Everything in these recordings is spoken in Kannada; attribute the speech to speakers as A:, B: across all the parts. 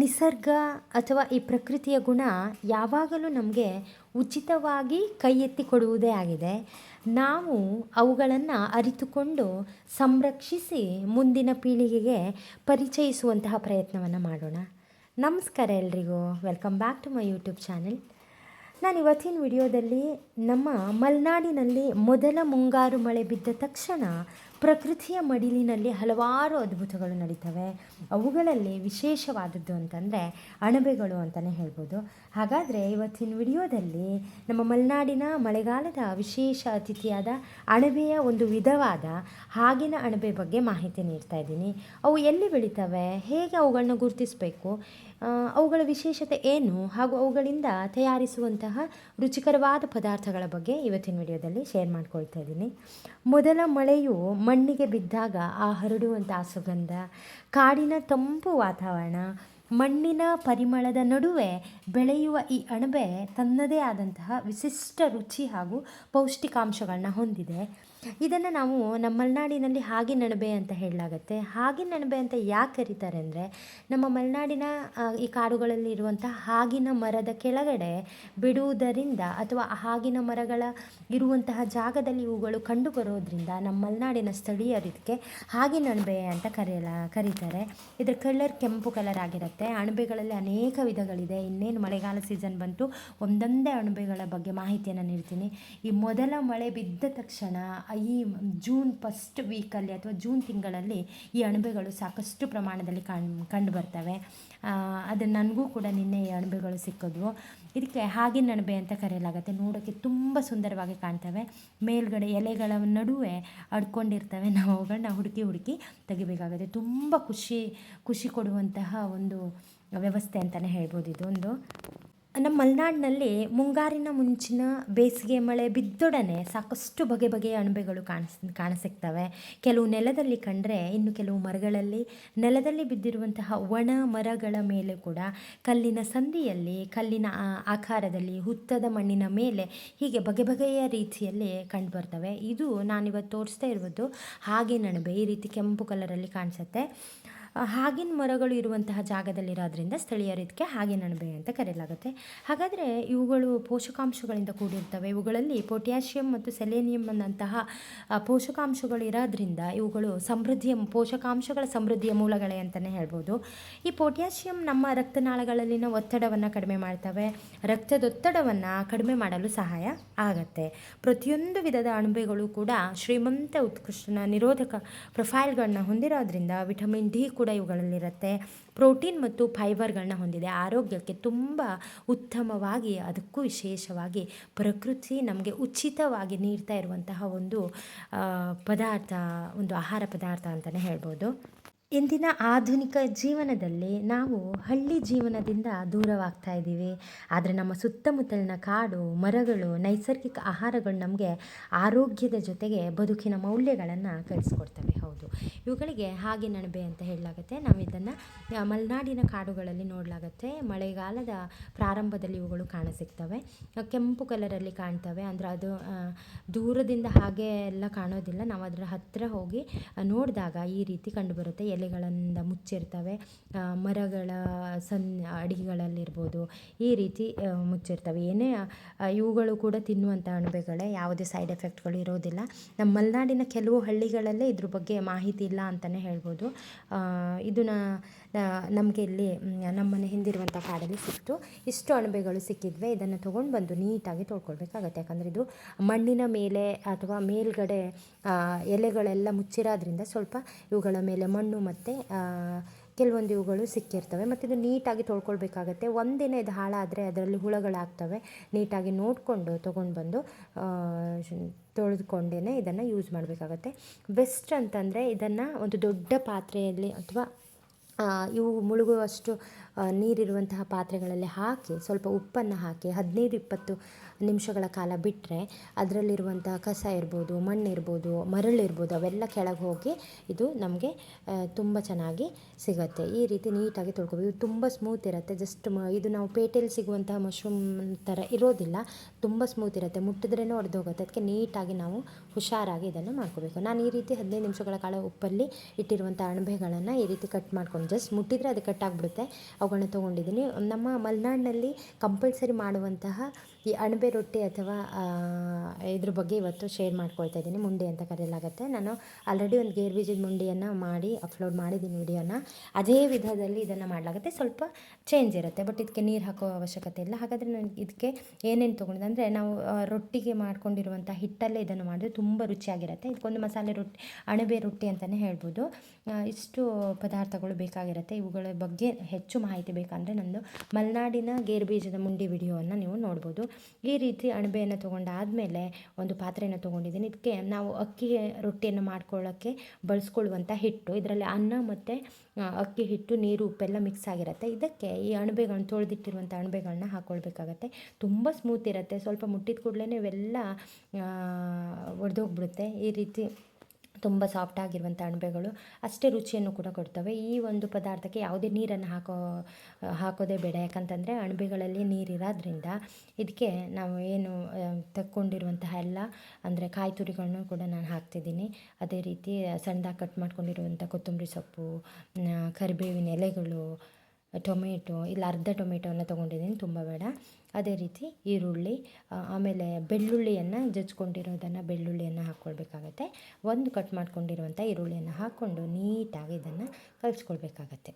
A: ನಿಸರ್ಗ ಅಥವಾ ಈ ಪ್ರಕೃತಿಯ ಗುಣ ಯಾವಾಗಲೂ ನಮಗೆ ಉಚಿತವಾಗಿ ಕೈ ಎತ್ತಿ ಕೊಡುವುದೇ ಆಗಿದೆ. ನಾವು ಅವುಗಳನ್ನು ಅರಿತುಕೊಂಡು ಸಂರಕ್ಷಿಸಿ ಮುಂದಿನ ಪೀಳಿಗೆಗೆ ಪರಿಚಯಿಸುವಂತಹ ಪ್ರಯತ್ನವನ್ನು ಮಾಡೋಣ. ನಮಸ್ಕಾರ ಎಲ್ರಿಗೂ, welcome back to my YouTube channel. ನಾನು ಇವತ್ತಿನ ವಿಡಿಯೋದಲ್ಲಿ ನಮ್ಮ ಮಲೆನಾಡಿನಲ್ಲಿ ಮೊದಲ ಮುಂಗಾರು ಮಳೆ ಬಿದ್ದ ತಕ್ಷಣ ಪ್ರಕೃತಿಯ ಮಡಿಲಿನಲ್ಲಿ ಹಲವಾರು ಅದ್ಭುತಗಳು ನಡೀತವೆ. ಅವುಗಳಲ್ಲಿ ವಿಶೇಷವಾದದ್ದು ಅಂತಂದರೆ ಅಣಬೆಗಳು ಅಂತಲೇ ಹೇಳ್ಬೋದು. ಹಾಗಾದರೆ ಇವತ್ತಿನ ವಿಡಿಯೋದಲ್ಲಿ ನಮ್ಮ ಮಲೆನಾಡಿನ ಮಳೆಗಾಲದ ವಿಶೇಷ ಅತಿಥಿಯಾದ ಅಣಬೆಯ ಒಂದು ವಿಧವಾದ ಹಾಗಿನ ಅಣಬೆ ಬಗ್ಗೆ ಮಾಹಿತಿ ನೀಡ್ತಾ ಇದ್ದೀನಿ. ಅವು ಎಲ್ಲಿ ಬೆಳೀತವೆ, ಹೇಗೆ ಅವುಗಳನ್ನ ಗುರುತಿಸಬೇಕು, ಅವುಗಳ ವಿಶೇಷತೆ ಏನು, ಹಾಗೂ ಅವುಗಳಿಂದ ತಯಾರಿಸುವಂತಹ ರುಚಿಕರವಾದ ಪದಾರ್ಥಗಳ ಬಗ್ಗೆ ಇವತ್ತಿನ ವಿಡಿಯೋದಲ್ಲಿ ಶೇರ್ ಮಾಡ್ಕೊಳ್ತಾ ಇದ್ದೀನಿ. ಮೊದಲ ಮಳೆಯು ಮಣ್ಣಿಗೆ ಬಿದ್ದಾಗ ಆ ಹರಡುವಂಥ ಸುಗಂಧ, ಕಾಡಿನ ತಂಪು ವಾತಾವರಣ, ಮಣ್ಣಿನ ಪರಿಮಳದ ನಡುವೆ ಬೆಳೆಯುವ ಈ ಅಣಬೆ ತನ್ನದೇ ಆದಂತಹ ವಿಶಿಷ್ಟ ರುಚಿ ಹಾಗೂ ಪೌಷ್ಟಿಕಾಂಶಗಳನ್ನ ಹೊಂದಿದೆ. ಇದನ್ನು ನಾವು ನಮ್ಮ ಮಲೆನಾಡಿನಲ್ಲಿ ಹಾಗಿನ ಅಣಬೆ ಅಂತ ಹೇಳಲಾಗತ್ತೆ. ಹಾಗಿನ ಅಣಬೆ ಅಂತ ಯಾಕೆ ಕರೀತಾರೆ ಅಂದರೆ, ನಮ್ಮ ಮಲೆನಾಡಿನ ಈ ಕಾಡುಗಳಲ್ಲಿ ಇರುವಂಥ ಹಾಗಿನ ಮರದ ಕೆಳಗಡೆ ಬಿಡುವುದರಿಂದ ಅಥವಾ ಹಾಗಿನ ಮರಗಳ ಇರುವಂತಹ ಜಾಗದಲ್ಲಿ ಇವುಗಳು ಕಂಡುಬರೋದ್ರಿಂದ ನಮ್ಮ ಮಲೆನಾಡಿನ ಸ್ಥಳೀಯರು ಇದಕ್ಕೆ ಹಾಗಿನ ಅಣಬೆ ಅಂತ ಕರೀತಾರೆ. ಇದರ ಕಲರ್ ಕೆಂಪು ಕಲರ್ ಆಗಿರುತ್ತೆ. ಅಣಬೆಗಳಲ್ಲಿ ಅನೇಕ ವಿಧಗಳಿದೆ. ಇನ್ನೇನು ಮಳೆಗಾಲ ಸೀಸನ್ ಬಂತು, ಒಂದೊಂದೇ ಅಣಬೆಗಳ ಬಗ್ಗೆ ಮಾಹಿತಿಯನ್ನು ನೀಡ್ತೀನಿ. ಈ ಮೊದಲ ಮಳೆ ಬಿದ್ದ ತಕ್ಷಣ ಈ ಜೂನ್ ಫಸ್ಟ್ ವೀಕಲ್ಲಿ ಅಥವಾ ಜೂನ್ ತಿಂಗಳಲ್ಲಿ ಈ ಅಣಬೆಗಳು ಸಾಕಷ್ಟು ಪ್ರಮಾಣದಲ್ಲಿ ಕಂಡು ಬರ್ತವೆ. ಅದು ನನಗೂ ಕೂಡ ನಿನ್ನೆ ಈ ಅಣಬೆಗಳು ಸಿಕ್ಕಿದ್ವು. ಇದಕ್ಕೆ ಹಾಗಿನ ಅಣಬೆ ಅಂತ ಕರೆಯಲಾಗುತ್ತೆ. ನೋಡೋಕ್ಕೆ ತುಂಬ ಸುಂದರವಾಗಿ ಕಾಣ್ತವೆ. ಮೇಲ್ಗಡೆ ಎಲೆಗಳ ನಡುವೆ ಅಡ್ಕೊಂಡಿರ್ತವೆ. ನಾವು ಅವುಗಳನ್ನ ಹುಡುಕಿ ತೆಗಿಬೇಕಾಗುತ್ತೆ. ತುಂಬ ಖುಷಿ ಕೊಡುವಂತಹ ಒಂದು ವ್ಯವಸ್ಥೆ ಅಂತಲೇ ಹೇಳ್ಬೋದು. ಇದೊಂದು ನಮ್ಮ ಮಲೆನಾಡಿನಲ್ಲಿ ಮುಂಗಾರಿನ ಮುಂಚಿನ ಬೇಸಿಗೆ ಮಳೆ ಬಿದ್ದೊಡನೆ ಸಾಕಷ್ಟು ಬಗೆಯ ಅಣಬೆಗಳು ಕಾಣಸಿಗ್ತವೆ. ಕೆಲವು ನೆಲದಲ್ಲಿ ಕಂಡರೆ, ಇನ್ನು ಕೆಲವು ಮರಗಳಲ್ಲಿ, ನೆಲದಲ್ಲಿ ಬಿದ್ದಿರುವಂತಹ ಒಣ ಮರಗಳ ಮೇಲೆ ಕೂಡ ಕಲ್ಲಿನ ಸಂದಿಯಲ್ಲಿ, ಕಲ್ಲಿನ ಆಕಾರದಲ್ಲಿ, ಹುತ್ತದ ಮಣ್ಣಿನ ಮೇಲೆ ಹೀಗೆ ಬಗೆಯ ರೀತಿಯಲ್ಲಿ ಕಂಡುಬರ್ತವೆ. ಇದು ನಾನಿವತ್ತು ತೋರಿಸ್ತಾ ಇರುವುದು ಹಾಗಿನ ಅಣಬೆ. ಈ ರೀತಿ ಕೆಂಪು ಕಲರಲ್ಲಿ ಕಾಣಿಸುತ್ತೆ. ಹಾಗಿನ ಮರಗಳು ಇರುವಂತಹ ಜಾಗದಲ್ಲಿರೋದ್ರಿಂದ ಸ್ಥಳೀಯರು ಇದಕ್ಕೆ ಹಾಗಿನ ಅಣಬೆ ಅಂತ ಕರೆಯಲಾಗುತ್ತೆ. ಹಾಗಾದರೆ ಇವುಗಳು ಪೋಷಕಾಂಶಗಳಿಂದ ಕೂಡಿರ್ತವೆ. ಇವುಗಳಲ್ಲಿ ಪೊಟ್ಯಾಷಿಯಂ ಮತ್ತು ಸೆಲೆನಿಯಂ ಅನ್ನಂತಹ ಪೋಷಕಾಂಶಗಳು ಇರೋದ್ರಿಂದ ಇವುಗಳು ಪೋಷಕಾಂಶಗಳ ಸಮೃದ್ಧಿಯ ಮೂಲಗಳೇ ಅಂತಲೇ ಹೇಳ್ಬೋದು. ಈ ಪೊಟ್ಯಾಷಿಯಂ ನಮ್ಮ ರಕ್ತನಾಳಗಳಲ್ಲಿನ ಒತ್ತಡವನ್ನು ಕಡಿಮೆ ಮಾಡ್ತವೆ. ರಕ್ತದೊತ್ತಡವನ್ನು ಕಡಿಮೆ ಮಾಡಲು ಸಹಾಯ ಆಗತ್ತೆ. ಪ್ರತಿಯೊಂದು ವಿಧದ ಅಣಬೆಗಳು ಕೂಡ ಶ್ರೀಮಂತ ಉತ್ಕೃಷ್ಟ ನಿರೋಧಕ ಪ್ರೊಫೈಲ್ಗಳನ್ನ ಹೊಂದಿರೋದ್ರಿಂದ ವಿಟಮಿನ್ ಡಿ ಕೂಡ ಇವುಗಳಲ್ಲಿರುತ್ತೆ. ಪ್ರೋಟೀನ್ ಮತ್ತು ಫೈಬರ್ಗಳನ್ನ ಹೊಂದಿದೆ. ಆರೋಗ್ಯಕ್ಕೆ ತುಂಬ ಉತ್ತಮವಾಗಿ, ಅದಕ್ಕೂ ವಿಶೇಷವಾಗಿ ಪ್ರಕೃತಿ ನಮಗೆ ಉಚಿತವಾಗಿ ನೀಡ್ತಾ ಇರುವಂತಹ ಒಂದು ಆಹಾರ ಪದಾರ್ಥ ಅಂತಲೇ ಹೇಳ್ಬೋದು. ಇಂದಿನ ಆಧುನಿಕ ಜೀವನದಲ್ಲಿ ನಾವು ಹಳ್ಳಿ ಜೀವನದಿಂದ ದೂರವಾಗ್ತಾ ಇದ್ದೀವಿ. ಆದರೆ ನಮ್ಮ ಸುತ್ತಮುತ್ತಲಿನ ಕಾಡು, ಮರಗಳು, ನೈಸರ್ಗಿಕ ಆಹಾರಗಳು ನಮಗೆ ಆರೋಗ್ಯದ ಜೊತೆಗೆ ಬದುಕಿನ ಮೌಲ್ಯಗಳನ್ನು ಕಲಿಸ್ಕೊಡ್ತವೆ. ಹೌದು, ಇವುಗಳಿಗೆ ಹಾಗಿನ ಅಣಬೆ ಅಂತ ಹೇಳಲಾಗುತ್ತೆ. ನಾವು ಇದನ್ನು ಮಲೆನಾಡಿನ ಕಾಡುಗಳಲ್ಲಿ ನೋಡಲಾಗುತ್ತೆ. ಮಳೆಗಾಲದ ಪ್ರಾರಂಭದಲ್ಲಿ ಇವುಗಳು ಕಾಣಸಿಗ್ತವೆ. ಕೆಂಪು ಕಲರಲ್ಲಿ ಕಾಣ್ತವೆ. ಅಂದರೆ ಅದು ದೂರದಿಂದ ಹಾಗೆ ಎಲ್ಲ ಕಾಣೋದಿಲ್ಲ. ನಾವು ಅದರ ಹತ್ತಿರ ಹೋಗಿ ನೋಡಿದಾಗ ಈ ರೀತಿ ಕಂಡುಬರುತ್ತೆ. ಎಲೆಗಳಿಂದ ಮುಚ್ಚಿರ್ತವೆ. ಮರಗಳ ಅಡಿಗಳಲ್ಲಿರ್ಬೋದು ಈ ರೀತಿ ಮುಚ್ಚಿರ್ತವೆ. ಏನೇ ಇವುಗಳು ಕೂಡ ತಿನ್ನುವಂಥ ಅಣಬೆಗಳೇ, ಯಾವುದೇ ಸೈಡ್ ಎಫೆಕ್ಟ್ಗಳು ಇರೋದಿಲ್ಲ. ನಮ್ಮ ಮಲೆನಾಡಿನ ಕೆಲವು ಹಳ್ಳಿಗಳಲ್ಲೇ ಇದ್ರ ಬಗ್ಗೆ ಮಾಹಿತಿ ಇಲ್ಲ ಅಂತಲೇ ಹೇಳ್ಬೋದು. ಇದನ್ನು ನಮಗೆ ಇಲ್ಲಿ ನಮ್ಮನೆ ಹಿಂದಿರುವಂಥ ಕಾಡಲ್ಲಿ ಸಿಕ್ತು. ಇಷ್ಟು ಅಣಬೆಗಳು ಸಿಕ್ಕಿದ್ವೆ. ಇದನ್ನು ತೊಗೊಂಡು ಬಂದು ನೀಟಾಗಿ ತೊಳ್ಕೊಳ್ಬೇಕಾಗತ್ತೆ. ಯಾಕಂದರೆ ಇದು ಮಣ್ಣಿನ ಮೇಲೆ ಅಥವಾ ಮೇಲ್ಗಡೆ ಎಲೆಗಳೆಲ್ಲ ಮುಚ್ಚಿರೋದ್ರಿಂದ ಸ್ವಲ್ಪ ಇವುಗಳ ಮೇಲೆ ಮಣ್ಣು ಮತ್ತು ಕೆಲವೊಂದು ಇವುಗಳು ಸಿಕ್ಕಿರ್ತವೆ. ಮತ್ತು ಇದು ನೀಟಾಗಿ ತೊಳ್ಕೊಳ್ಬೇಕಾಗತ್ತೆ. ಒಂದಿನ ಇದು ಹಾಳಾದರೆ ಅದರಲ್ಲಿ ಹುಳಗಳಾಗ್ತವೆ. ನೀಟಾಗಿ ನೋಡಿಕೊಂಡು ತೊಗೊಂಡು ಬಂದು ತೊಳೆದುಕೊಂಡೇ ಇದನ್ನು ಯೂಸ್ ಮಾಡಬೇಕಾಗತ್ತೆ. ಬೆಸ್ಟ್ ಅಂತಂದರೆ ಇದನ್ನು ಒಂದು ದೊಡ್ಡ ಪಾತ್ರೆಯಲ್ಲಿ ಅಥವಾ ಇವು ಮುಳುಗುವಷ್ಟು ನೀರಿರುವಂತಹ ಪಾತ್ರೆಗಳಲ್ಲಿ ಹಾಕಿ ಸ್ವಲ್ಪ ಉಪ್ಪನ್ನು ಹಾಕಿ 15-20 ನಿಮಿಷಗಳ ಕಾಲ ಬಿಟ್ಟರೆ ಅದರಲ್ಲಿರುವಂತಹ ಕಸ ಇರ್ಬೋದು, ಮಣ್ಣಿರ್ಬೋದು, ಮರಳಿರ್ಬೋದು ಅವೆಲ್ಲ ಕೆಳಗೆ ಹೋಗಿ ಇದು ನಮಗೆ ತುಂಬ ಚೆನ್ನಾಗಿ ಸಿಗುತ್ತೆ. ಈ ರೀತಿ ನೀಟಾಗಿ ತೊಳ್ಕೊಬೋದು. ಇದು ತುಂಬ ಸ್ಮೂತ್ ಇರುತ್ತೆ. ಜಸ್ಟ್ ಇದು ನಾವು ಪೇಟೆಯಲ್ಲಿ ಸಿಗುವಂತಹ ಮಶ್ರೂಮ್ ಥರ ಇರೋದಿಲ್ಲ. ತುಂಬ ಸ್ಮೂತ್ ಇರುತ್ತೆ. ಮುಟ್ಟಿದ್ರೇ ಒಡೆದು ಹೋಗುತ್ತೆ. ಅದಕ್ಕೆ ನೀಟಾಗಿ ನಾವು ಹುಷಾರಾಗಿ ಇದನ್ನು ಮಾಡ್ಕೋಬೇಕು. ನಾನು ಈ ರೀತಿ 15 ನಿಮಿಷಗಳ ಕಾಲ ಉಪ್ಪಲ್ಲಿ ಇಟ್ಟಿರುವಂಥ ಅಣಬೆಗಳನ್ನು ಈ ರೀತಿ ಕಟ್ ಮಾಡ್ಕೊಂಡು ಜಸ್ಟ್ ಮುಟ್ಟಿದರೆ ಅದು ಕಟ್ಟಾಗ್ಬಿಡುತ್ತೆ. ಅವುಗಳನ್ನ ತೊಗೊಂಡಿದ್ದೀನಿ. ನಮ್ಮ ಮಲೆನಾಡಿನಲ್ಲಿ ಕಂಪಲ್ಸರಿ ಮಾಡುವಂತಹ ಈ ಅಣಬೆ ರೊಟ್ಟಿ ಅಥವಾ ಇದ್ರ ಬಗ್ಗೆ ಇವತ್ತು ಶೇರ್ ಮಾಡ್ಕೊಳ್ತಾ ಇದ್ದೀನಿ. ಮುಂಡಿ ಅಂತ ಕರೆಯಲಾಗುತ್ತೆ. ನಾನು ಆಲ್ರೆಡಿ ಒಂದು ಗೇರು ಬೀಜದ ಮುಂಡಿಯನ್ನು ಮಾಡಿ ಅಪ್ಲೋಡ್ ಮಾಡಿದ್ದೀನಿ ವಿಡಿಯೋನ. ಅದೇ ವಿಧದಲ್ಲಿ ಇದನ್ನು ಮಾಡಲಾಗುತ್ತೆ. ಸ್ವಲ್ಪ ಚೇಂಜ್ ಇರುತ್ತೆ, ಬಟ್ ಇದಕ್ಕೆ ನೀರು ಹಾಕೋ ಅವಶ್ಯಕತೆ ಇಲ್ಲ. ಹಾಗಾದರೆ ನನಗೆ ಇದಕ್ಕೆ ಏನೇನು ತೊಗೊಂಡಿದ್ದೆ ಅಂದರೆ, ನಾವು ರೊಟ್ಟಿಗೆ ಮಾಡ್ಕೊಂಡಿರುವಂಥ ಹಿಟ್ಟಲ್ಲೇ ಇದನ್ನು ಮಾಡಿದ್ರೆ ತುಂಬ ರುಚಿಯಾಗಿರುತ್ತೆ. ಇದಕ್ಕೊಂದು ಮಸಾಲೆ ರೊಟ್ಟಿ, ಅಣಬೆ ರೊಟ್ಟಿ ಅಂತಲೇ ಹೇಳ್ಬೋದು. ಇಷ್ಟು ಪದಾರ್ಥಗಳು ಬೇಕಾಗಿರುತ್ತೆ. ಇವುಗಳ ಬಗ್ಗೆ ಹೆಚ್ಚು ಮಾಹಿತಿ ಬೇಕಂದರೆ ನಂದು ಮಲೆನಾಡಿನ ಗೇರು ಬೀಜದ ಮುಂಡಿ ವಿಡಿಯೋವನ್ನು ನೀವು ನೋಡ್ಬೋದು. ಈ ರೀತಿ ಅಣಬೆಯನ್ನು ತೊಗೊಂಡಾದಮೇಲೆ ಒಂದು ಪಾತ್ರೆಯನ್ನು ತೊಗೊಂಡಿದ್ದೀನಿ. ಇದಕ್ಕೆ ನಾವು ಅಕ್ಕಿ ರೊಟ್ಟಿಯನ್ನು ಮಾಡ್ಕೊಳ್ಳೋಕ್ಕೆ ಬಳಸ್ಕೊಳ್ಳುವಂಥ ಹಿಟ್ಟು, ಇದರಲ್ಲಿ ಅನ್ನ ಮತ್ತು ಅಕ್ಕಿ ಹಿಟ್ಟು, ನೀರು, ಉಪ್ಪೆಲ್ಲ ಮಿಕ್ಸ್ ಆಗಿರುತ್ತೆ. ಇದಕ್ಕೆ ಈ ಅಣಬೆಗಳನ್ನ ತೊಳೆದಿಟ್ಟಿರುವಂಥ ಅಣಬೆಗಳನ್ನ ಹಾಕ್ಕೊಳ್ಬೇಕಾಗತ್ತೆ. ತುಂಬ ಸ್ಮೂತ್ ಇರುತ್ತೆ. ಸ್ವಲ್ಪ ಮುಟ್ಟಿದ ಕೂಡಲೇ ಇವೆಲ್ಲ ಒಡೆದೋಗ್ಬಿಡುತ್ತೆ. ಈ ರೀತಿ ತುಂಬ ಸಾಫ್ಟಾಗಿರುವಂಥ ಅಣಬೆಗಳು ಅಷ್ಟೇ ರುಚಿಯನ್ನು ಕೂಡ ಕೊಡ್ತವೆ. ಈ ಒಂದು ಪದಾರ್ಥಕ್ಕೆ ಯಾವುದೇ ನೀರನ್ನು ಹಾಕೋದೇ ಬೇಡ. ಯಾಕಂತಂದರೆ ಅಣಬೆಗಳಲ್ಲಿ ನೀರಿರೋದ್ರಿಂದ ಇದಕ್ಕೆ ನಾವು ಏನು ತಕ್ಕೊಂಡಿರುವಂತಹ ಎಲ್ಲ ಅಂದರೆ ಕಾಯಿ ತುರಿಗಳನ್ನೂ ಕೂಡ ನಾನು ಹಾಕ್ತಿದ್ದೀನಿ. ಅದೇ ರೀತಿ ಸಣ್ಣದಾಗಿ ಕಟ್ ಮಾಡ್ಕೊಂಡಿರುವಂಥ ಕೊತ್ತಂಬರಿ ಸೊಪ್ಪು, ಕರಿಬೇವಿನ ಎಲೆಗಳು, ಟೊಮೆಟೊ, ಇಲ್ಲ ಅರ್ಧ ಟೊಮೆಟೊವನ್ನು ತೊಗೊಂಡಿದ್ದೀನಿ, ತುಂಬ ಬೇಡ. ಅದೇ ರೀತಿ ಈರುಳ್ಳಿ, ಆಮೇಲೆ ಬೆಳ್ಳುಳ್ಳಿಯನ್ನು ಜಜ್ಕೊಂಡಿರೋದನ್ನು ಬೆಳ್ಳುಳ್ಳಿಯನ್ನು ಹಾಕ್ಕೊಳ್ಬೇಕಾಗತ್ತೆ. ಒಂದು ಕಟ್ ಮಾಡ್ಕೊಂಡಿರುವಂಥ ಈರುಳ್ಳಿಯನ್ನು ಹಾಕ್ಕೊಂಡು ನೀಟಾಗಿ ಇದನ್ನು ಕಲಿಸ್ಕೊಳ್ಬೇಕಾಗತ್ತೆ.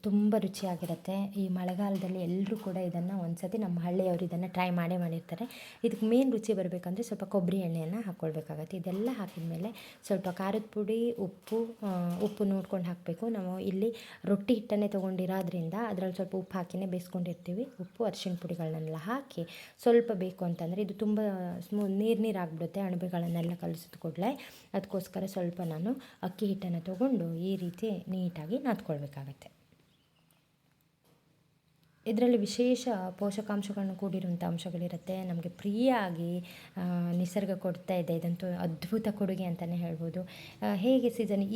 A: ತುಂಬ ರುಚಿಯಾಗಿರುತ್ತೆ. ಈ ಮಳೆಗಾಲದಲ್ಲಿ ಎಲ್ಲರೂ ಕೂಡ ಇದನ್ನು ಒಂದು ಸತಿ, ನಮ್ಮ ಹಳ್ಳಿಯವರು ಇದನ್ನು ಟ್ರೈ ಮಾಡಿರ್ತಾರೆ. ಇದಕ್ಕೆ ಮೇನ್ ರುಚಿ ಬರಬೇಕಂದ್ರೆ ಸ್ವಲ್ಪ ಕೊಬ್ಬರಿ ಎಣ್ಣೆಯನ್ನು ಹಾಕ್ಕೊಳ್ಬೇಕಾಗತ್ತೆ. ಇದೆಲ್ಲ ಹಾಕಿದ ಮೇಲೆ ಸ್ವಲ್ಪ ಖಾರದ ಪುಡಿ, ಉಪ್ಪು ನೋಡ್ಕೊಂಡು ಹಾಕಬೇಕು. ನಾವು ಇಲ್ಲಿ ರೊಟ್ಟಿ ಹಿಟ್ಟನ್ನೇ ತೊಗೊಂಡಿರೋದ್ರಿಂದ ಅದರಲ್ಲಿ ಸ್ವಲ್ಪ ಉಪ್ಪು ಹಾಕಿನೇ ಬೇಯಿಸ್ಕೊಂಡಿರ್ತೀವಿ. ಉಪ್ಪು, ಅರಿಶಿಣ ಪುಡಿಗಳನ್ನೆಲ್ಲ ಹಾಕಿ ಸ್ವಲ್ಪ ಬೇಕು ಅಂತಂದರೆ, ಇದು ತುಂಬ ನೀರಾಗ್ಬಿಡುತ್ತೆ ಅಣಬೆಗಳನ್ನೆಲ್ಲ ಕಲಿಸಿದ ಕೂಡಲೇ. ಅದಕ್ಕೋಸ್ಕರ ಸ್ವಲ್ಪ ನಾನು ಅಕ್ಕಿ ಹಿಟ್ಟನ್ನು ತೊಗೊಂಡು ಈ ರೀತಿ ನೀಟಾಗಿ ನಾದ್ಕೊಳ್ಬೇಕಾಗತ್ತೆ. ಇದರಲ್ಲಿ ವಿಶೇಷ ಪೋಷಕಾಂಶಗಳನ್ನು ಕೂಡಿರುವಂಥ ಅಂಶಗಳಿರುತ್ತೆ. ನಮಗೆ ಫ್ರೀಯಾಗಿ ನಿಸರ್ಗ ಕೊಡ್ತಾ ಇದೆ. ಇದಂತೂ ಅದ್ಭುತ ಕೊಡುಗೆ ಅಂತಲೇ ಹೇಳ್ಬೋದು. ಹೇಗೆ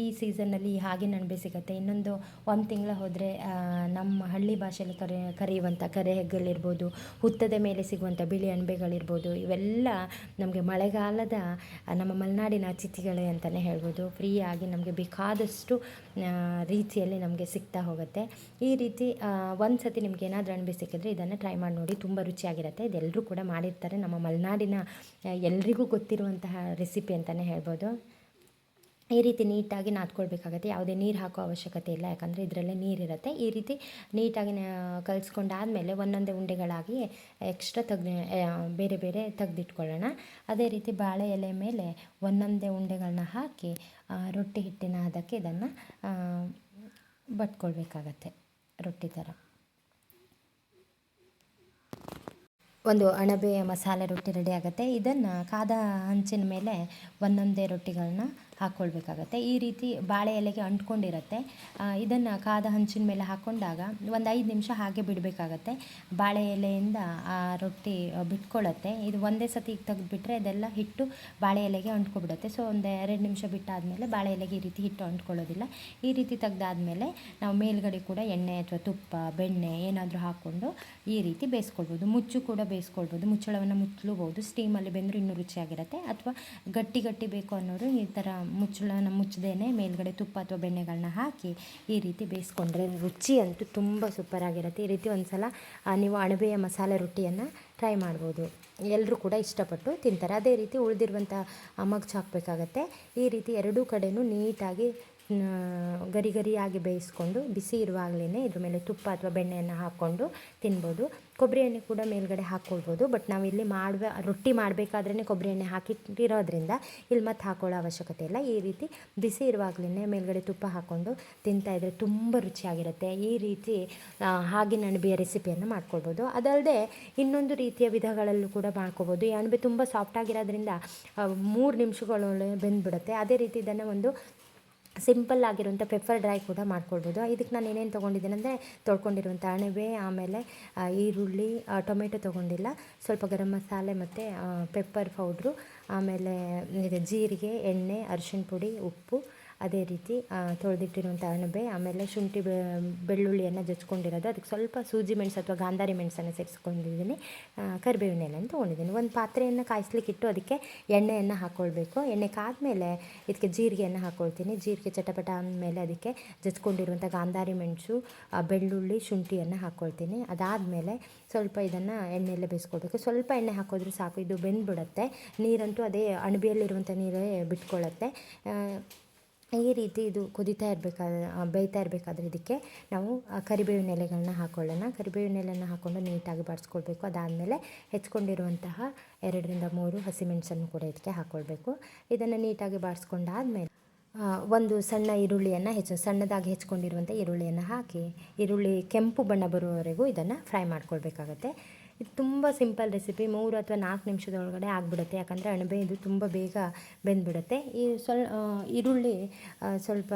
A: ಈ ಸೀಸನ್ನಲ್ಲಿ ಹಾಗೆ ಅಣಬೆ ಸಿಗುತ್ತೆ. ಇನ್ನೊಂದು 1 ತಿಂಗಳ ಹೋದರೆ ನಮ್ಮ ಹಳ್ಳಿ ಭಾಷೆಯಲ್ಲಿ ಕರೆಯುವಂಥ ಕರೆ ಹೆಗ್ಗಳಿರ್ಬೋದು, ಹುತ್ತದ ಮೇಲೆ ಸಿಗುವಂಥ ಬಿಳಿ ಅಣಬೆಗಳಿರ್ಬೋದು, ಇವೆಲ್ಲ ನಮಗೆ ಮಳೆಗಾಲದ ನಮ್ಮ ಮಲೆನಾಡಿನ ಅತಿಥಿಗಳೇ ಅಂತಲೇ ಹೇಳ್ಬೋದು. ಫ್ರೀಯಾಗಿ ನಮಗೆ ಬೇಕಾದಷ್ಟು ರೀತಿಯಲ್ಲಿ ನಮಗೆ ಸಿಗ್ತಾ ಹೋಗುತ್ತೆ. ಈ ರೀತಿ ಒಂದು ಸತಿ ನಿಮ್ಗೆ ಏನಾದರೂ ಅಣಬೆ ಸಿಕ್ಕಿದ್ರೆ ಇದನ್ನು ಟ್ರೈ ಮಾಡಿ ನೋಡಿ. ತುಂಬ ರುಚಿಯಾಗಿರುತ್ತೆ. ಇದೆಲ್ಲರೂ ಕೂಡ ಮಾಡಿರ್ತಾರೆ. ನಮ್ಮ ಮಲೆನಾಡಿನ ಎಲ್ರಿಗೂ ಗೊತ್ತಿರುವಂತಹ ರೆಸಿಪಿ ಅಂತಲೇ ಹೇಳ್ಬೋದು. ಈ ರೀತಿ ನೀಟಾಗಿ ನಾದ್ಕೊಳ್ಬೇಕಾಗತ್ತೆ. ಯಾವುದೇ ನೀರು ಹಾಕೋ ಅವಶ್ಯಕತೆ ಇಲ್ಲ, ಯಾಕಂದರೆ ಇದರಲ್ಲೇ ನೀರಿರುತ್ತೆ. ಈ ರೀತಿ ನೀಟಾಗಿ ಕಲಿಸ್ಕೊಂಡಾದಮೇಲೆ ಒಂದೊಂದೇ ಉಂಡೆಗಳಾಗಿ ಎಕ್ಸ್ಟ್ರಾ ಬೇರೆ ಬೇರೆ ತೆಗೆದಿಟ್ಕೊಳ್ಳೋಣ. ಅದೇ ರೀತಿ ಬಾಳೆ ಎಲೆ ಮೇಲೆ ಒಂದೊಂದೇ ಉಂಡೆಗಳನ್ನ ಹಾಕಿ ರೊಟ್ಟಿ ಹಿಟ್ಟಿನ ಅದಕ್ಕೆ ಇದನ್ನು ಬಟ್ಕೊಳ್ಬೇಕಾಗತ್ತೆ. ರೊಟ್ಟಿ ಥರ ಒಂದು ಅಣಬೆಯ ಮಸಾಲೆ ರೊಟ್ಟಿ ರೆಡಿ ಆಗುತ್ತೆ. ಇದನ್ನು ಕಾದ ಹಂಚಿನ ಮೇಲೆ ಒಂದೊಂದೇ ರೊಟ್ಟಿಗಳನ್ನ ಹಾಕ್ಕೊಳ್ಬೇಕಾಗತ್ತೆ. ಈ ರೀತಿ ಬಾಳೆ ಎಲೆಗೆ ಅಂಟ್ಕೊಂಡಿರುತ್ತೆ. ಇದನ್ನು ಕಾದ ಹಂಚಿನ ಮೇಲೆ ಹಾಕ್ಕೊಂಡಾಗ ಒಂದು 5 ನಿಮಿಷ ಹಾಗೆ ಬಿಡಬೇಕಾಗತ್ತೆ. ಬಾಳೆ ಎಲೆಯಿಂದ ಆ ರೊಟ್ಟಿ ಬಿಟ್ಕೊಳ್ಳುತ್ತೆ. ಇದು ಒಂದೇ ಸತಿ ತೆಗೆದುಬಿಟ್ರೆ ಅದೆಲ್ಲ ಹಿಟ್ಟು ಬಾಳೆ ಎಲೆಗೆ ಅಂಟ್ಕೊಬಿಡುತ್ತೆ. ಸೊ ಒಂದು 2 ನಿಮಿಷ ಬಿಟ್ಟಾದಮೇಲೆ ಬಾಳೆ ಎಲೆಗೆ ಈ ರೀತಿ ಹಿಟ್ಟು ಅಂಟ್ಕೊಳ್ಳೋದಿಲ್ಲ. ಈ ರೀತಿ ತೆಗೆದಾದ್ಮೇಲೆ ನಾವು ಮೇಲ್ಗಡೆ ಕೂಡ ಎಣ್ಣೆ ಅಥವಾ ತುಪ್ಪ, ಬೆಣ್ಣೆ ಏನಾದರೂ ಹಾಕ್ಕೊಂಡು ಈ ರೀತಿ ಬೇಯಿಸ್ಕೊಳ್ಬೋದು. ಮುಚ್ಚು ಕೂಡ ಬೇಯಿಸ್ಕೊಳ್ಬೋದು. ಮುಚ್ಚಳವನ್ನು ಮುಚ್ಚಲೂಬಹುದು. ಸ್ಟೀಮಲ್ಲಿ ಬೆಂದರೆ ಇನ್ನೂ ರುಚಿಯಾಗಿರುತ್ತೆ. ಅಥವಾ ಗಟ್ಟಿ ಬೇಕು ಅನ್ನೋರು ಈ ಥರ ಮುಚ್ಚಳನ ಮುಚ್ಚದೇನೆ ಮೇಲ್ಗಡೆ ತುಪ್ಪ ಅಥವಾ ಬೆಣ್ಣೆಗಳನ್ನ ಹಾಕಿ ಈ ರೀತಿ ಬೇಯಿಸ್ಕೊಂಡ್ರೆ ರುಚಿ ಅಂತೂ ತುಂಬ ಸೂಪರಾಗಿರುತ್ತೆ. ಈ ರೀತಿ ಒಂದು ಸಲ ನೀವು ಅಣಬೆಯ ಮಸಾಲೆ ರೊಟ್ಟಿಯನ್ನು ಟ್ರೈ ಮಾಡ್ಬೋದು. ಎಲ್ಲರೂ ಕೂಡ ಇಷ್ಟಪಟ್ಟು ತಿಂತಾರೆ. ಅದೇ ರೀತಿ ಉಳಿದಿರುವಂಥ ಮಗ್ಚು ಹಾಕಬೇಕಾಗತ್ತೆ. ಈ ರೀತಿ ಎರಡೂ ಕಡೆಯೂ ನೀಟಾಗಿ ಗರಿಯಾಗಿ ಬೇಯಿಸ್ಕೊಂಡು ಬಿಸಿ ಇರುವಾಗಲೇ ಇದ್ರ ಮೇಲೆ ತುಪ್ಪ ಅಥವಾ ಬೆಣ್ಣೆಯನ್ನು ಹಾಕ್ಕೊಂಡು ತಿನ್ಬೋದು. ಕೊಬ್ಬರಿ ಎಣ್ಣೆ ಕೂಡ ಮೇಲ್ಗಡೆ ಹಾಕ್ಕೊಳ್ಬೋದು. ಬಟ್ ನಾವಿಲ್ಲಿ ರೊಟ್ಟಿ ಮಾಡಬೇಕಾದ್ರೇ ಕೊಬ್ಬರಿ ಎಣ್ಣೆ ಹಾಕಿಟ್ಟಿರೋದ್ರಿಂದ ಇಲ್ಲಿ ಮತ್ತೆ ಹಾಕೊಳ್ಳೋ ಅವಶ್ಯಕತೆ ಇಲ್ಲ. ಈ ರೀತಿ ಬಿಸಿ ಇರುವಾಗಲೇ ಮೇಲ್ಗಡೆ ತುಪ್ಪ ಹಾಕ್ಕೊಂಡು ತಿಂತಾಯಿದ್ರೆ ತುಂಬ ರುಚಿಯಾಗಿರುತ್ತೆ. ಈ ರೀತಿ ಹಾಗಿನ ಅಣಬೆಯ ರೆಸಿಪಿಯನ್ನು ಮಾಡ್ಕೊಳ್ಬೋದು. ಅದಲ್ಲದೆ ಇನ್ನೊಂದು ರೀತಿಯ ವಿಧಗಳಲ್ಲೂ ಕೂಡ ಮಾಡ್ಕೋಬೋದು. ಈ ಅಣಬೆ ತುಂಬ ಸಾಫ್ಟಾಗಿರೋದ್ರಿಂದ 3 ನಿಮಿಷಗಳೊಳಗೆ ಬೆಂದ್ಬಿಡುತ್ತೆ. ಅದೇ ರೀತಿ ಇದನ್ನು ಒಂದು ಸಿಂಪಲ್ ಆಗಿರುವಂಥ ಪೆಪ್ಪರ್ ಡ್ರೈ ಕೂಡ ಮಾಡ್ಕೊಳ್ಬೋದು. ಇದಕ್ಕೆ ನಾನು ಏನೇನು ತೊಗೊಂಡಿದ್ದೀನಿ ಅಂದರೆ, ತೊಳ್ಕೊಂಡಿರುವಂಥ ಅಣಬೆ, ಆಮೇಲೆ ಈರುಳ್ಳಿ, ಟೊಮೆಟೊ ತೊಗೊಂಡಿಲ್ಲ, ಸ್ವಲ್ಪ ಗರಂ ಮಸಾಲೆ ಮತ್ತು ಪೆಪ್ಪರ್ ಪೌಡ್ರು, ಆಮೇಲೆ ಇದು ಜೀರಿಗೆ, ಎಣ್ಣೆ, ಅರಿಶಿಣ ಪುಡಿ, ಉಪ್ಪು, ಅದೇ ರೀತಿ ತೊಳೆದಿಟ್ಟಿರುವಂಥ ಅಣಬೆ, ಆಮೇಲೆ ಶುಂಠಿ ಬೆಳ್ಳುಳ್ಳಿಯನ್ನು ಜಜ್ಕೊಂಡಿರೋದು, ಅದಕ್ಕೆ ಸ್ವಲ್ಪ ಸೂಜಿ ಮೆಣಸು ಅಥವಾ ಗಾಂಧಾರಿ ಮೆಣಸನ್ನು ಸೇರಿಸ್ಕೊಂಡಿದ್ದೀನಿ, ಕರಿಬೇವಿನ ಎಲೆಯನ್ನು ತೊಗೊಂಡಿದ್ದೀನಿ. ಒಂದು ಪಾತ್ರೆಯನ್ನು ಕಾಯಿಸ್ಲಿಕ್ಕಿಟ್ಟು ಅದಕ್ಕೆ ಎಣ್ಣೆಯನ್ನು ಹಾಕ್ಕೊಳ್ಬೇಕು. ಎಣ್ಣೆ ಕಾದ್ಮೇಲೆ ಇದಕ್ಕೆ ಜೀರಿಗೆಯನ್ನು ಹಾಕ್ಕೊಳ್ತೀನಿ. ಜೀರಿಗೆ ಚಟಪಟ ಅಂದಮೇಲೆ ಅದಕ್ಕೆ ಜಜ್ಕೊಂಡಿರುವಂಥ ಗಾಂಧಾರಿ ಮೆಣಸು, ಬೆಳ್ಳುಳ್ಳಿ, ಶುಂಠಿಯನ್ನು ಹಾಕ್ಕೊಳ್ತೀನಿ. ಅದಾದಮೇಲೆ ಸ್ವಲ್ಪ ಇದನ್ನು ಎಣ್ಣೆಯಲ್ಲೇ ಬೇಯಿಸ್ಕೊಳ್ಬೇಕು. ಸ್ವಲ್ಪ ಎಣ್ಣೆ ಹಾಕಿದ್ರೆ ಸಾಕು, ಇದು ಬೆಂದ್ಬಿಡುತ್ತೆ. ನೀರಂತೂ ಅದೇ ಅಣಬೆಯಲ್ಲಿರುವಂಥ ನೀರೇ ಬಿಟ್ಕೊಳ್ಳುತ್ತೆ. ಈ ರೀತಿ ಇದು ಬೇಯ್ತಾ ಇರಬೇಕಾದ್ರೆ ಇದಕ್ಕೆ ನಾವು ಕರಿಬೇವಿನ ಎಲೆಗಳನ್ನ ಹಾಕ್ಕೊಳ್ಳೋಣ. ಕರಿಬೇವಿನ ಎಲೆಯನ್ನು ಹಾಕ್ಕೊಂಡು ನೀಟಾಗಿ ಬಾಡಿಸ್ಕೊಳ್ಬೇಕು. ಅದಾದಮೇಲೆ ಹೆಚ್ಕೊಂಡಿರುವಂತಹ 2-3 ಹಸಿಮೆಣಸನ್ನು ಕೂಡ ಇದಕ್ಕೆ ಹಾಕ್ಕೊಳ್ಬೇಕು. ಇದನ್ನು ನೀಟಾಗಿ ಬಾಡಿಸ್ಕೊಂಡಾದ್ಮೇಲೆ ಒಂದು ಸಣ್ಣ ಈರುಳ್ಳಿಯನ್ನು ಸಣ್ಣದಾಗಿ ಹೆಚ್ಕೊಂಡಿರುವಂಥ ಈರುಳ್ಳಿಯನ್ನು ಹಾಕಿ, ಈರುಳ್ಳಿ ಕೆಂಪು ಬಣ್ಣ ಬರುವವರೆಗೂ ಇದನ್ನು ಫ್ರೈ ಮಾಡ್ಕೊಳ್ಬೇಕಾಗತ್ತೆ. ಇದು ತುಂಬ ಸಿಂಪಲ್ ರೆಸಿಪಿ, 3 ಅಥವಾ 4 ನಿಮಿಷದೊಳಗಡೆ ಆಗಿಬಿಡುತ್ತೆ. ಯಾಕಂದರೆ ಅಣಬೆ ಇದು ತುಂಬ ಬೇಗ ಬೆಂದ್ಬಿಡುತ್ತೆ. ಈ ಈರುಳ್ಳಿ ಸ್ವಲ್ಪ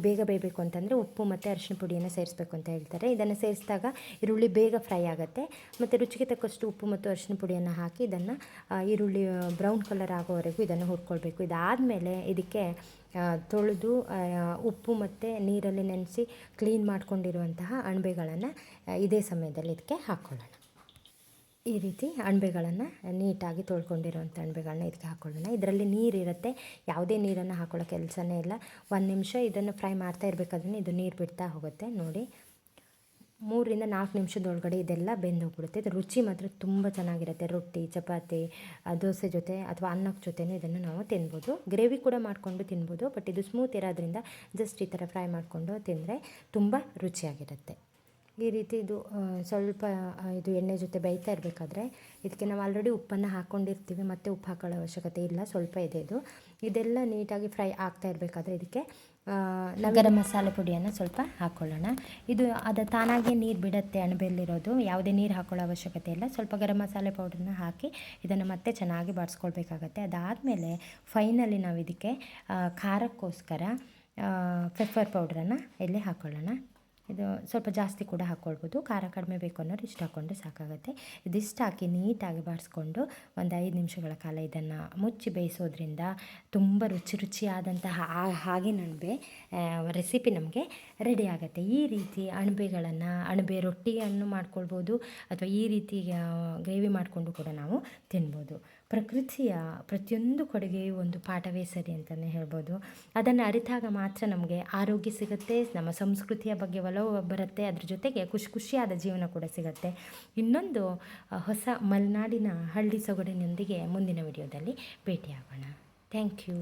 A: ಬೇಗ ಬೇಯಬೇಕು ಅಂತಂದರೆ ಉಪ್ಪು ಮತ್ತು ಅರಿಶಿನ ಪುಡಿಯನ್ನು ಸೇರಿಸ್ಬೇಕು ಅಂತ ಹೇಳ್ತಾರೆ. ಇದನ್ನು ಸೇರಿಸಿದಾಗ ಈರುಳ್ಳಿ ಬೇಗ ಫ್ರೈ ಆಗುತ್ತೆ. ಮತ್ತು ರುಚಿಗೆ ತಕ್ಕಷ್ಟು ಉಪ್ಪು ಮತ್ತು ಅರಿಶಿನ ಪುಡಿಯನ್ನು ಹಾಕಿ ಇದನ್ನು ಈರುಳ್ಳಿ ಬ್ರೌನ್ ಕಲರ್ ಆಗೋವರೆಗೂ ಇದನ್ನು ಹುರ್ಕೊಳ್ಬೇಕು. ಇದಾದಮೇಲೆ ಇದಕ್ಕೆ ತೊಳೆದು ಉಪ್ಪು ಮತ್ತು ನೀರಲ್ಲಿ ನೆನೆಸಿ ಕ್ಲೀನ್ ಮಾಡ್ಕೊಂಡಿರುವಂತಹ ಅಣಬೆಗಳನ್ನು ಇದೇ ಸಮಯದಲ್ಲಿ ಇದಕ್ಕೆ ಹಾಕ್ಕೊಳ್ಳೋಣ. ಈ ರೀತಿ ಅಣಬೆಗಳನ್ನು ನೀಟಾಗಿ ತೊಳ್ಕೊಂಡಿರುವಂಥ ಅಣಬೆಗಳನ್ನ ಇದಕ್ಕೆ ಹಾಕ್ಕೊಳ್ಳೋಣ. ಇದರಲ್ಲಿ ನೀರಿರುತ್ತೆ, ಯಾವುದೇ ನೀರನ್ನು ಹಾಕೊಳ್ಳೋ ಕೆಲಸನೇ ಇಲ್ಲ. 1 ನಿಮಿಷ ಇದನ್ನು ಫ್ರೈ ಮಾಡ್ತಾ ಇರಬೇಕಾದ್ರೆ ಇದು ನೀರು ಬಿಡ್ತಾ ಹೋಗುತ್ತೆ. ನೋಡಿ, 3-4 ನಿಮಿಷದೊಳಗಡೆ ಇದೆಲ್ಲ ಬೆಂದೋಗ್ಬಿಡುತ್ತೆ. ಇದು ರುಚಿ ಮಾತ್ರ ತುಂಬ ಚೆನ್ನಾಗಿರುತ್ತೆ. ರೊಟ್ಟಿ, ಚಪಾತಿ, ದೋಸೆ ಜೊತೆ ಅಥವಾ ಅನ್ನಕ್ಕೆ ಜೊತೆನೂ ಇದನ್ನು ನಾವು ತಿನ್ಬೋದು. ಗ್ರೇವಿ ಕೂಡ ಮಾಡಿಕೊಂಡು ತಿನ್ಬೋದು. ಬಟ್ ಇದು ಸ್ಮೂತ್ ಇರೋದ್ರಿಂದ ಜಸ್ಟ್ ಈ ಥರ ಫ್ರೈ ಮಾಡಿಕೊಂಡು ತಿಂದರೆ ತುಂಬ ರುಚಿಯಾಗಿರುತ್ತೆ. ಈ ರೀತಿ ಇದು ಸ್ವಲ್ಪ ಇದು ಎಣ್ಣೆ ಜೊತೆ ಬೇಯ್ತಾ ಇರಬೇಕಾದ್ರೆ ಇದಕ್ಕೆ ನಾವು ಆಲ್ರೆಡಿ ಉಪ್ಪನ್ನು ಹಾಕ್ಕೊಂಡಿರ್ತೀವಿ, ಮತ್ತು ಉಪ್ಪು ಹಾಕೊಳ್ಳೋ ಅವಶ್ಯಕತೆ ಇಲ್ಲ, ಸ್ವಲ್ಪ ಇದೆ ಇದು. ಇದೆಲ್ಲ ನೀಟಾಗಿ ಫ್ರೈ ಆಗ್ತಾ ಇರಬೇಕಾದ್ರೆ ಇದಕ್ಕೆ ಗರಂ ಮಸಾಲೆ ಪುಡಿಯನ್ನು ಸ್ವಲ್ಪ ಹಾಕ್ಕೊಳ್ಳೋಣ. ಇದು ತಾನಾಗೆ ನೀರು ಬಿಡುತ್ತೆ ಅಣಬೆಯಲ್ಲಿರೋದು, ಯಾವುದೇ ನೀರು ಹಾಕೊಳ್ಳೋ ಅವಶ್ಯಕತೆ ಇಲ್ಲ. ಸ್ವಲ್ಪ ಗರಂ ಮಸಾಲೆ ಪೌಡ್ರನ್ನ ಹಾಕಿ ಇದನ್ನು ಮತ್ತೆ ಚೆನ್ನಾಗಿ ಬಾಡಿಸ್ಕೊಳ್ಬೇಕಾಗತ್ತೆ. ಅದಾದಮೇಲೆ ಫೈನಲಿ ನಾವು ಇದಕ್ಕೆ ಖಾರಕ್ಕೋಸ್ಕರ ಪೆಪ್ಪರ್ ಪೌಡ್ರನ್ನು ಇಲ್ಲಿ ಹಾಕ್ಕೊಳ್ಳೋಣ. ಇದು ಸ್ವಲ್ಪ ಜಾಸ್ತಿ ಕೂಡ ಹಾಕ್ಕೊಳ್ಬೋದು, ಖಾರ ಕಡಿಮೆ ಬೇಕು ಅನ್ನೋರು ಇಷ್ಟು ಹಾಕ್ಕೊಂಡ್ರೆ ಸಾಕಾಗುತ್ತೆ. ಇದಿಷ್ಟು ಹಾಕಿ ನೀಟಾಗಿ ಬಾಡಿಸ್ಕೊಂಡು ಒಂದು 5 ನಿಮಿಷಗಳ ಕಾಲ ಇದನ್ನು ಮುಚ್ಚಿ ಬೇಯಿಸೋದ್ರಿಂದ ತುಂಬ ರುಚಿಯಾದಂತಹ ಹಾಗಿನ ಅಣಬೆ ರೆಸಿಪಿ ನಮಗೆ ರೆಡಿ ಆಗುತ್ತೆ. ಈ ರೀತಿ ಅಣಬೆ ರೊಟ್ಟಿಯನ್ನು ಮಾಡ್ಕೊಳ್ಬೋದು, ಅಥವಾ ಈ ರೀತಿ ಗ್ರೇವಿ ಮಾಡಿಕೊಂಡು ಕೂಡ ನಾವು ತಿನ್ಬೋದು. ಪ್ರಕೃತಿಯ ಪ್ರತಿಯೊಂದು ಕೊಡುಗೆಯೂ ಒಂದು ಪಾಠವೇ ಸರಿ ಅಂತಲೇ ಹೇಳ್ಬೋದು. ಅದನ್ನು ಅರಿತಾಗ ಮಾತ್ರ ನಮಗೆ ಆರೋಗ್ಯ ಸಿಗುತ್ತೆ, ನಮ್ಮ ಸಂಸ್ಕೃತಿಯ ಬಗ್ಗೆ ಒಲವು ಬರುತ್ತೆ, ಅದ್ರ ಜೊತೆಗೆ ಖುಷಿಯಾದ ಜೀವನ ಕೂಡ ಸಿಗುತ್ತೆ. ಇನ್ನೊಂದು ಹೊಸ ಮಲೆನಾಡಿನ ಹಳ್ಳಿ ಸೊಗಡಿನೊಂದಿಗೆ ಮುಂದಿನ ವಿಡಿಯೋದಲ್ಲಿ ಭೇಟಿಯಾಗೋಣ. Thank you.